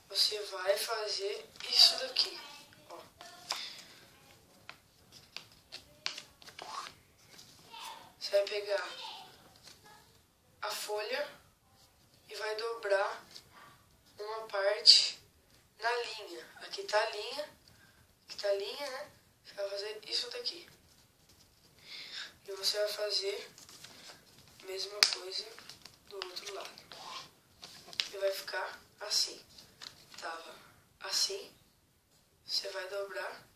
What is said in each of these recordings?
você vai fazer isso daqui. Ó. Você vai pegar a folha e vai dobrar uma parte na linha. Aqui tá a linha, né? Você vai fazer isso daqui. E você vai fazer a mesma coisa do outro lado. E vai ficar assim. Tava assim. Você vai dobrar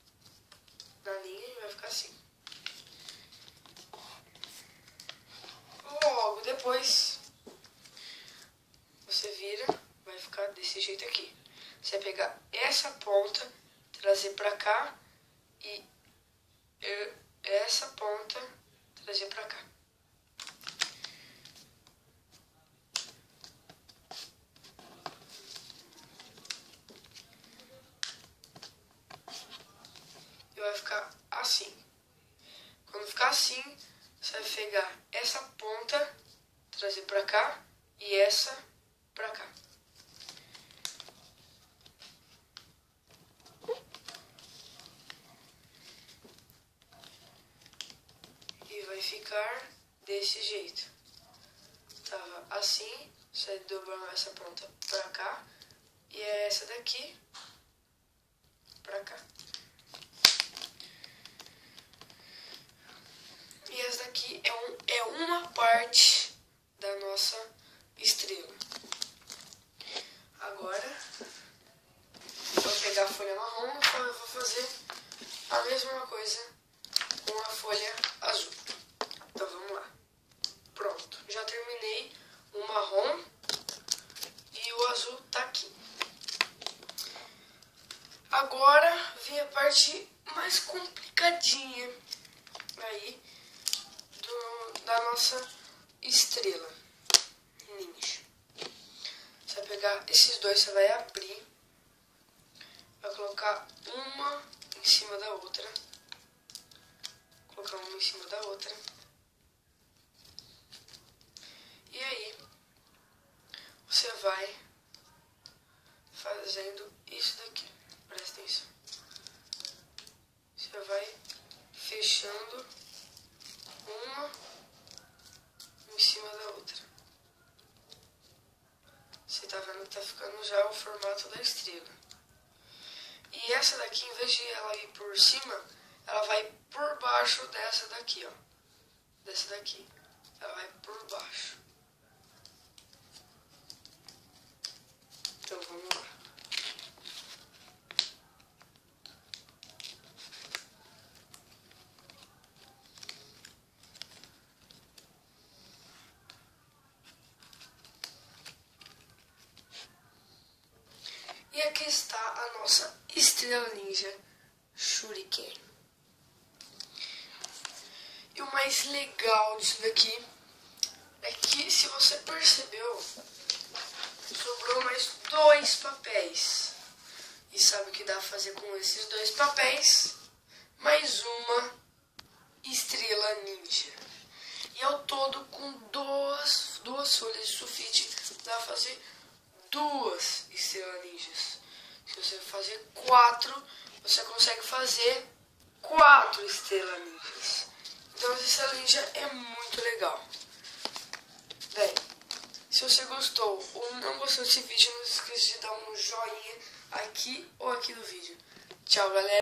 na linha e vai ficar assim. Logo depois, você vira, vai ficar desse jeito aqui. Você vai pegar essa ponta, trazer pra cá e essa ponta trazer pra cá. E vai ficar assim. Quando ficar assim, você vai pegar essa ponta, trazer pra cá e essa pra cá. E vai ficar desse jeito. Tava assim, você dobrando essa ponta pra cá e essa daqui pra cá. E essa daqui é uma parte da nossa estrela. Agora, vou pegar a folha marrom e eu vou fazer a mesma coisa com a folha azul. Então vamos lá. Pronto, já terminei o marrom e o azul tá aqui. Agora vem a parte mais complicadinha aí da nossa estrela ninja. Você vai pegar esses dois, você vai abrir, vai colocar uma em cima da outra, colocar uma em cima da outra, e aí você vai fazendo isso daqui. Presta atenção. Você vai fechando uma em cima da outra. Você tá vendo que tá ficando já o formato da estrela. E essa daqui, em vez de ela ir por cima, ela vai por baixo dessa daqui, ó. Dessa daqui. Ela vai por baixo. Então vamos lá. E aqui está a nossa estrela ninja Shuriken. E o mais legal disso daqui é que, se você percebeu, sobrou mais 2 papéis. E sabe o que dá pra fazer com esses 2 papéis? Mais uma estrela ninja. E ao todo, com duas folhas de sulfite, dá pra fazer 2 estrelas ninjas. Se você fazer 4, você consegue fazer 4 estrelas ninjas. Então essa estrela ninja é muito legal. Bem, se você gostou ou não gostou desse vídeo, não se esqueça de dar um joinha aqui ou aqui no vídeo. Tchau, galera.